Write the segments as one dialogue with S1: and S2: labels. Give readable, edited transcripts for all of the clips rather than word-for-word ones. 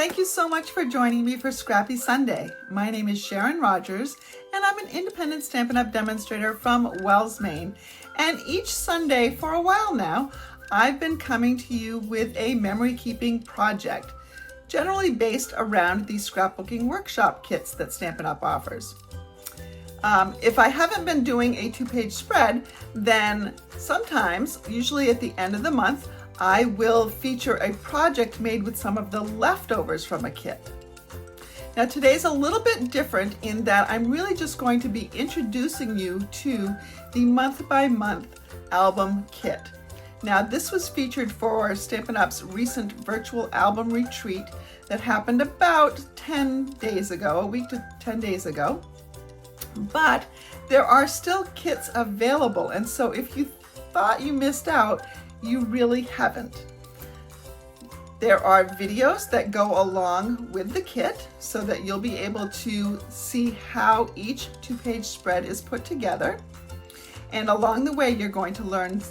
S1: Thank you so much for joining me for Scrappy Sunday. My name is Sharon Rogers, and I'm an independent Stampin' Up! Demonstrator from Wells, Maine. And each Sunday for a while now, I've been coming to you with a memory keeping project, generally based around the scrapbooking workshop kits that Stampin' Up! Offers. If I haven't been doing a 2-page spread, then sometimes, usually at the end of the month, I will feature a project made with some of the leftovers from a kit. Now today's a little bit different in that I'm really just going to be introducing you to the month-by-month album kit. Now this was featured for Stampin' Up's recent virtual album retreat that happened about 10 days ago, a week to 10 days ago. But there are still kits available, and so if you thought you missed out, you really haven't. There are videos that go along with the kit so that you'll be able to see how each 2-page spread is put together. And along the way, you're going to learn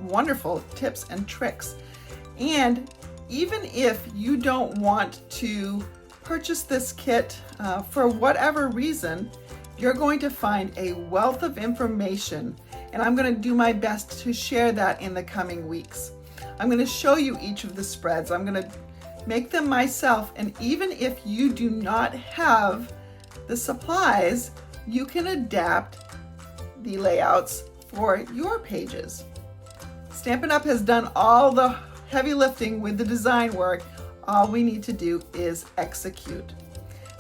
S1: wonderful tips and tricks. And even if you don't want to purchase this kit for whatever reason, you're going to find a wealth of information, and I'm going to do my best to share that in the coming weeks. I'm going to show you each of the spreads. I'm going to make them myself, and even if you do not have the supplies, you can adapt the layouts for your pages. Stampin' Up! Has done all the heavy lifting with the design work. All we need to do is execute.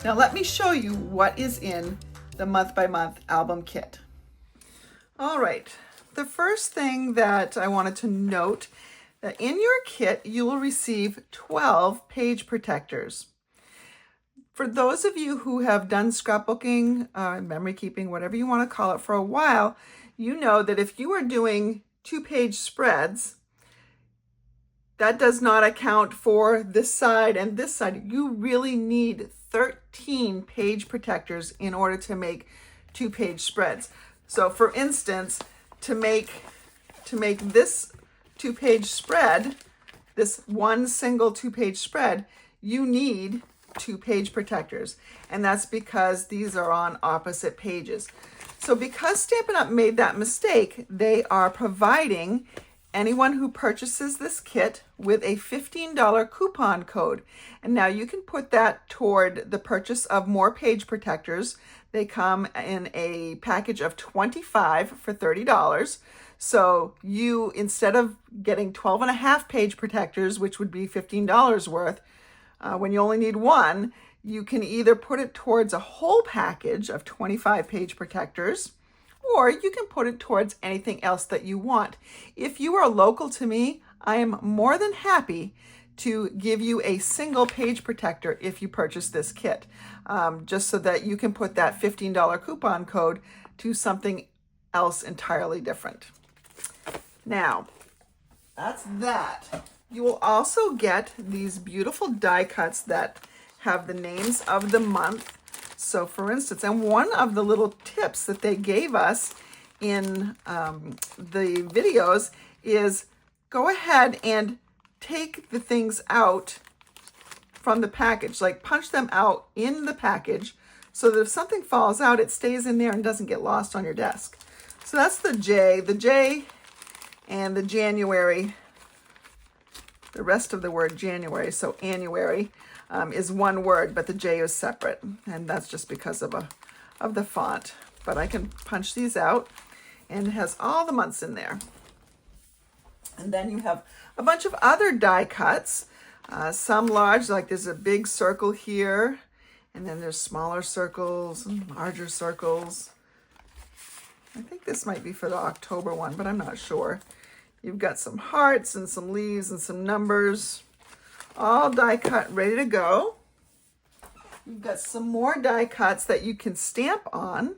S1: Now let me show you what is in the month-by-month album kit. All right, the first thing that I wanted to note, that in your kit you will receive 12 page protectors. For those of you who have done scrapbooking, memory keeping, whatever you want to call it, for a while, you know that if you are doing 2-page spreads, that does not account for this side and this side. You really need 13 page protectors in order to make 2-page spreads. So for instance, to make this 2-page spread, this one single 2-page spread, you need 2-page protectors. And that's because these are on opposite pages. So because Stampin' Up! Made that mistake, they are providing anyone who purchases this kit with a $15 coupon code. And now you can put that toward the purchase of more page protectors. They come in a package of 25 for $30. So you, instead of getting 12.5 page protectors, which would be $15 worth, when you only need one, you can either put it towards a whole package of 25 page protectors, or you can put it towards anything else that you want. If you are local to me, I am more than happy to give you a single page protector if you purchase this kit, just so that you can put that $15 coupon code to something else entirely different. Now, that's that. You will also get these beautiful die cuts that have the names of the month. So for instance, and one of the little tips that they gave us in the videos is go ahead and take the things out from the package, like punch them out in the package so that if something falls out, it stays in there and doesn't get lost on your desk. So that's the J and the January, the rest of the word January, so annuary, is one word, but the J is separate, and that's just because of the font. But I can punch these out, and it has all the months in there. And then you have a bunch of other die cuts, some large, like there's a big circle here, and then there's smaller circles and larger circles. I think this might be for the October one, but I'm not sure. You've got some hearts and some leaves and some numbers, all die cut, ready to go. You've got some more die cuts that you can stamp on.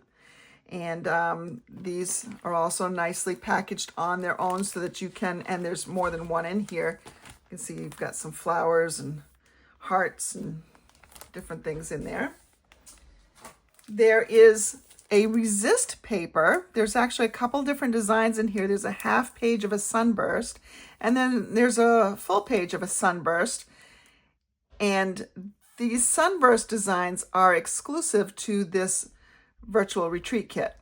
S1: And these are also nicely packaged on their own so that you can, and there's more than one in here. You can see you've got some flowers and hearts and different things in there. There is a resist paper. There's actually a couple different designs in here. There's a half page of a sunburst, and then there's a full page of a sunburst. And these sunburst designs are exclusive to this virtual retreat kit.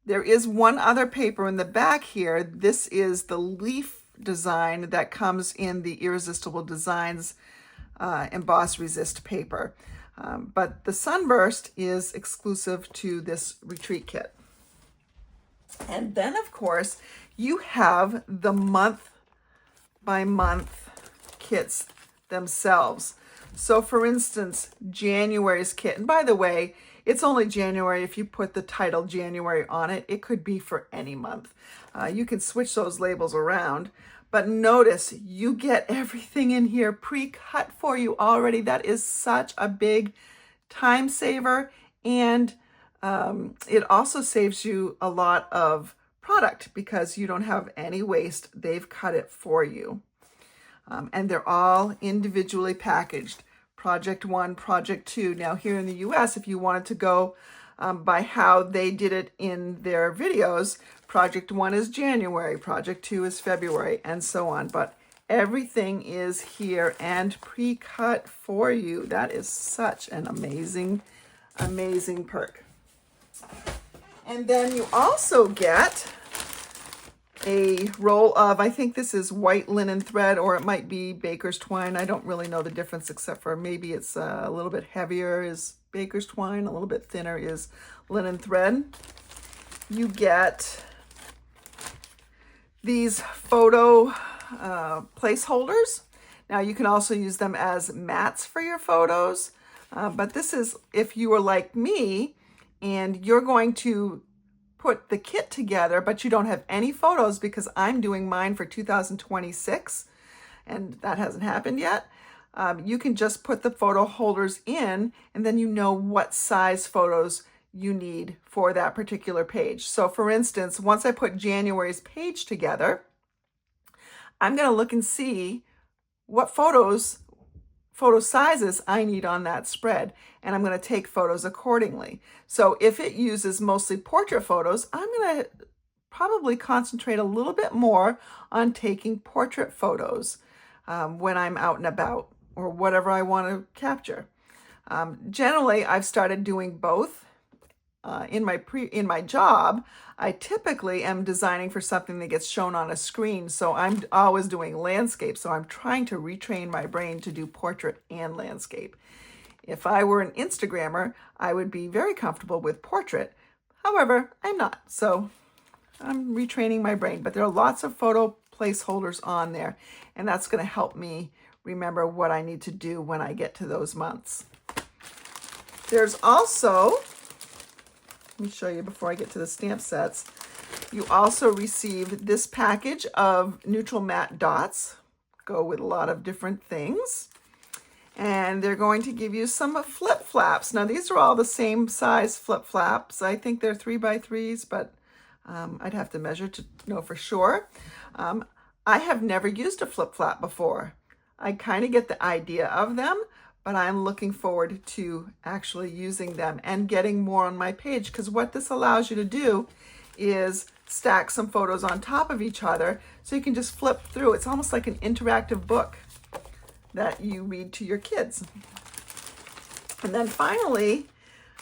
S1: There is one other paper in the back here. This is the leaf design that comes in the Irresistible Designs emboss resist paper. But the sunburst is exclusive to this retreat kit. And then, of course, you have the month by month kits themselves. So for instance, January's kit, and by the way, it's only January. If you put the title January on it, it could be for any month. You can switch those labels around, but notice you get everything in here pre-cut for you already. That is such a big time saver, and it also saves you a lot of product because you don't have any waste. They've cut it for you. And they're all individually packaged. Project 1, Project 2. Now here in the US, if you wanted to go by how they did it in their videos, Project 1 is January, Project 2 is February, and so on. But everything is here and pre-cut for you. That is such an amazing, amazing perk. And then you also get a roll of, I think this is white linen thread, or it might be baker's twine. I don't really know the difference, except for maybe it's a little bit heavier is baker's twine, a little bit thinner is linen thread. You get these photo placeholders. Now you can also use them as mats for your photos, but this is if you are like me and you're going to put the kit together, but you don't have any photos, because I'm doing mine for 2026 and that hasn't happened yet. You can just put the photo holders in, and then you know what size photos you need for that particular page. So for instance, once I put January's page together, I'm going to look and see what photo sizes I need on that spread, and I'm going to take photos accordingly. So if it uses mostly portrait photos, I'm going to probably concentrate a little bit more on taking portrait photos when I'm out and about or whatever I want to capture. Generally, I've started doing both. In my job, I typically am designing for something that gets shown on a screen, so I'm always doing landscape. So I'm trying to retrain my brain to do portrait and landscape. If I were an Instagrammer, I would be very comfortable with portrait. However, I'm not, so I'm retraining my brain. But there are lots of photo placeholders on there, and that's going to help me remember what I need to do when I get to those months. There's also, let me show you before I get to the stamp sets. You also received this package of neutral matte dots. Go with a lot of different things. And they're going to give you some flip flaps. Now these are all the same size flip flaps. I think they're 3x3s, but I'd have to measure to know for sure. I have never used a flip flap before. I kind of get the idea of them, but I'm looking forward to actually using them and getting more on my page, because what this allows you to do is stack some photos on top of each other so you can just flip through. It's almost like an interactive book that you read to your kids. And then finally,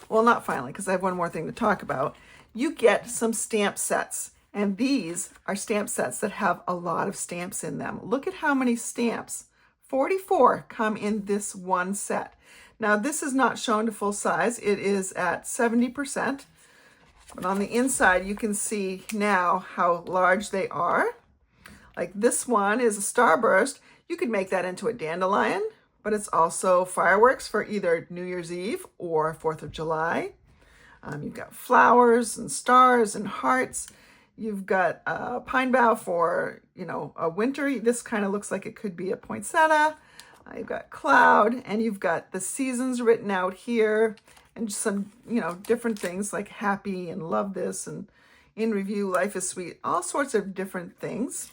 S1: well, not finally, because I have one more thing to talk about, you get some stamp sets. And these are stamp sets that have a lot of stamps in them. Look at how many stamps. 44 come in this one set. Now this is not shown to full size. It is at 70%. But on the inside, you can see now how large they are. Like this one is a starburst. You could make that into a dandelion, but it's also fireworks for either New Year's Eve or 4th of July. You've got flowers and stars and hearts. You've got a pine bough for, a winter. This kind of looks like it could be a poinsettia. You've got cloud, and you've got the seasons written out here, and some, different things like happy and love this and in review, life is sweet, all sorts of different things.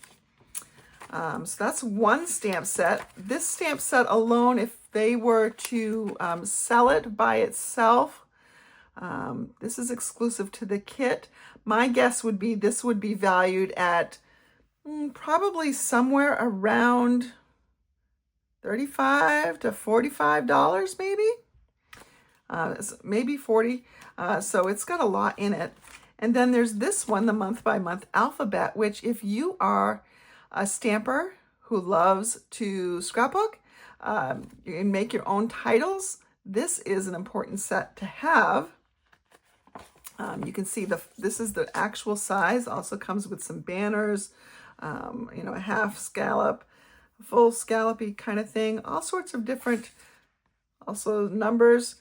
S1: So that's one stamp set. This stamp set alone, if they were to sell it by itself, this is exclusive to the kit. My guess would be this would be valued at probably somewhere around $35 to $45 maybe. Maybe 40. So it's got a lot in it. And then there's this one, the month by month alphabet, which if you are a stamper who loves to scrapbook, you can make your own titles. This is an important set to have. You can see this is the actual size. Also comes with some banners, a half scallop, full scallopy kind of thing, all sorts of different, also numbers.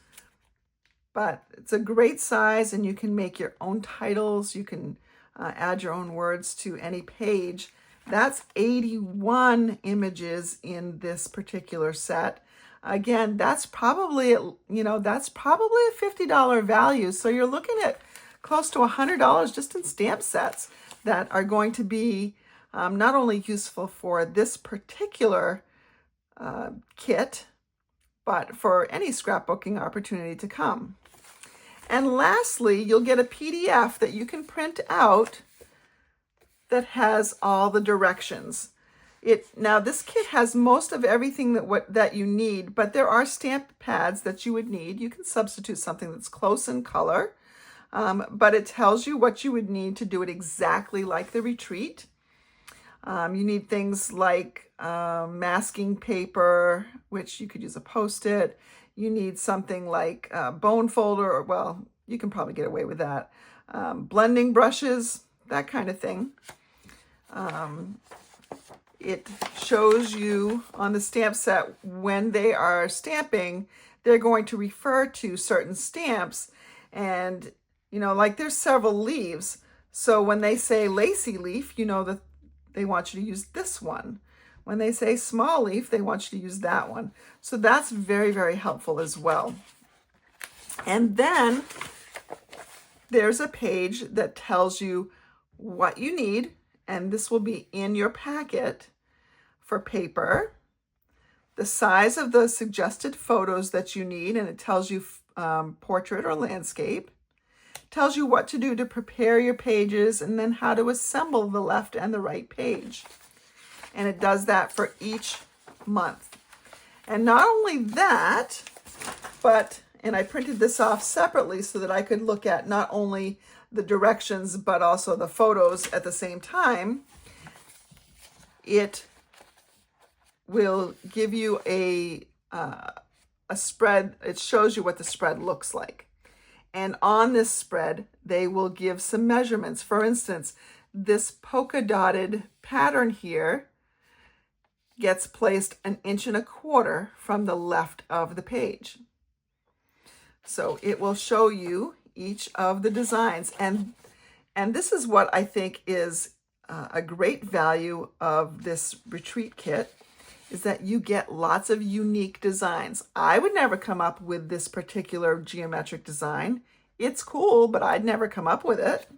S1: But it's a great size, and you can make your own titles. You can add your own words to any page. That's 81 images in this particular set. Again, that's probably, that's probably a $50 value. So you're looking at close to $100 just in stamp sets that are going to be not only useful for this particular kit, but for any scrapbooking opportunity to come. And lastly, you'll get a PDF that you can print out that has all the directions. Now this kit has most of everything that you need, but there are stamp pads that you would need. You can substitute something that's close in color, but it tells you what you would need to do it exactly like the retreat. You need things like masking paper, which you could use a Post-it. You need something like bone folder, or well, you can probably get away with that. Blending brushes, that kind of thing. It shows you on the stamp set when they are stamping, they're going to refer to certain stamps. And, like there's several leaves. So when they say lacy leaf, you know that they want you to use this one. When they say small leaf, they want you to use that one. So that's very, very helpful as well. And then there's a page that tells you what you need, and this will be in your packet for paper, the size of the suggested photos that you need, and it tells you portrait or landscape, tells you what to do to prepare your pages, and then how to assemble the left and the right page. And it does that for each month. And not only that, and I printed this off separately so that I could look at not only the directions, but also the photos at the same time. It will give you a spread. It shows you what the spread looks like. And on this spread, they will give some measurements. For instance, this polka dotted pattern here gets placed 1.25 inches from the left of the page. So it will show you each of the designs. And this is what I think is a great value of this retreat kit, is that you get lots of unique designs. I would never come up with this particular geometric design. It's cool, but I'd never come up with it.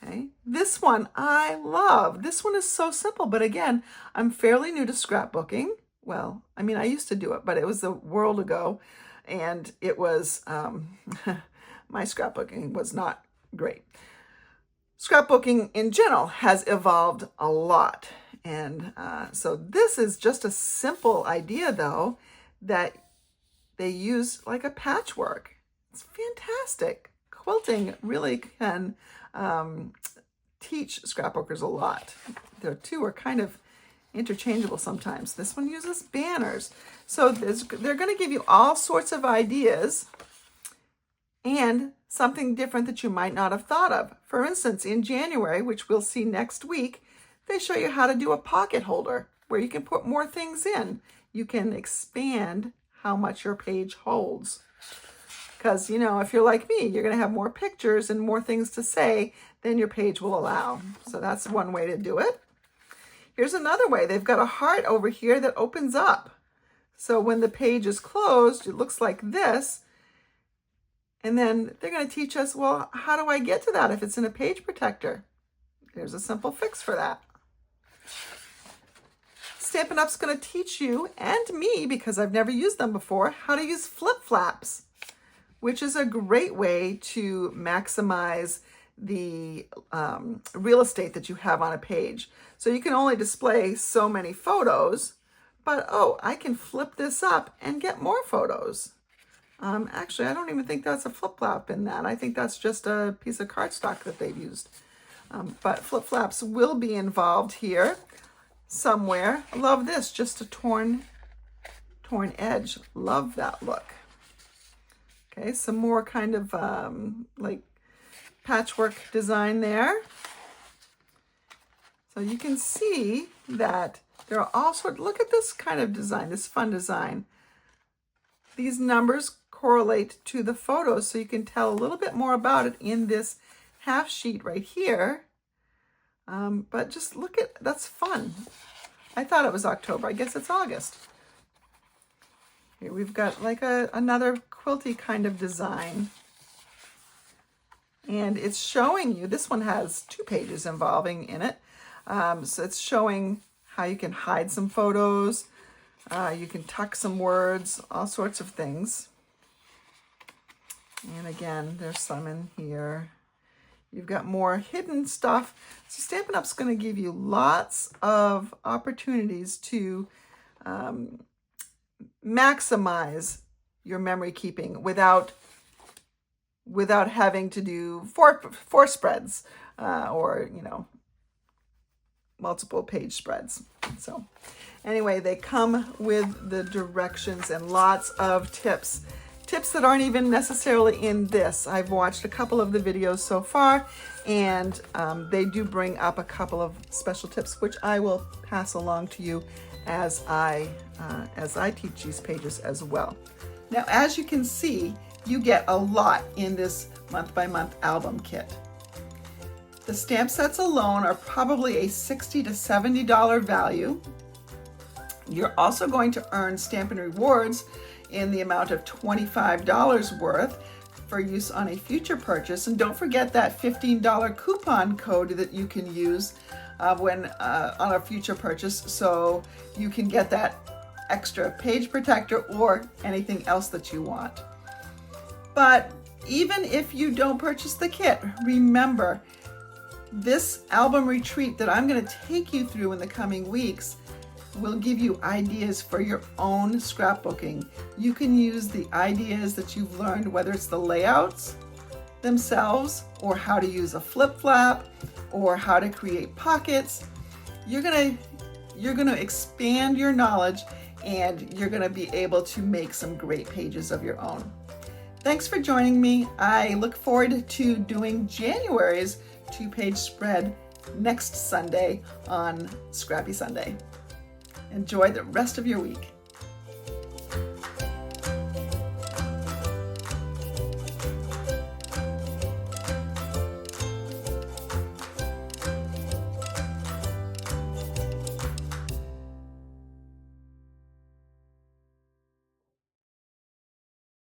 S1: Okay. This one I love. This one is so simple, but again, I'm fairly new to scrapbooking. Well, I mean, I used to do it, but it was a world ago, and it was, my scrapbooking was not great. Scrapbooking in general has evolved a lot. And so this is just a simple idea, though, that they use like a patchwork. It's fantastic. Quilting really can teach scrapbookers a lot. The two are kind of interchangeable sometimes. This one uses banners. So they're going to give you all sorts of ideas and something different that you might not have thought of. For instance, in January, which we'll see next week, they show you how to do a pocket holder where you can put more things in. You can expand how much your page holds. Because, if you're like me, you're going to have more pictures and more things to say than your page will allow. So that's one way to do it. Here's another way. They've got a heart over here that opens up. So when the page is closed, it looks like this. And then they're going to teach us, well, how do I get to that if it's in a page protector? There's a simple fix for that. Stampin' Up's going to teach you and me, because I've never used them before, how to use flip flaps, which is a great way to maximize the real estate that you have on a page. So you can only display so many photos, But oh, I can flip this up and get more photos. Actually, I don't even think that's a flip-flap in that. I think that's just a piece of cardstock that they've used. But flip-flaps will be involved here somewhere. I love this, just a torn edge. Love that look. Okay, some more kind of like patchwork design there. So you can see that there are all sorts, look at this kind of design, this fun design. These numbers correlate to the photos, so you can tell a little bit more about it in this half sheet right here. But just look at, that's fun. I thought it was October, I guess it's August. Here we've got like another quilty kind of design. And it's showing you, this one has 2 pages involving in it. So it's showing how you can hide some photos, you can tuck some words, all sorts of things. And again, there's some in here. You've got more hidden stuff. So Stampin' Up's going to give you lots of opportunities to maximize your memory keeping without having to do four spreads or, you know, multiple page spreads. So anyway, they come with the directions and lots of tips that aren't even necessarily in this. I've watched a couple of the videos so far, and they do bring up a couple of special tips, which I will pass along to you as I teach these pages as well. Now, as you can see, you get a lot in this month-by-month album kit. The stamp sets alone are probably a $60 to $70 value. You're also going to earn Stampin' Rewards in the amount of $25 worth for use on a future purchase. And don't forget that $15 coupon code that you can use when on a future purchase, so you can get that extra page protector or anything else that you want. But even if you don't purchase the kit, remember, this album retreat that I'm going to take you through in the coming weeks will give you ideas for your own scrapbooking. You can use the ideas that you've learned, whether it's the layouts themselves or how to use a flip-flap or how to create pockets. You're gonna expand your knowledge, and you're gonna be able to make some great pages of your own. Thanks for joining me. I look forward to doing January's 2-page spread next Sunday on Scrappy Sunday. Enjoy the rest of your week.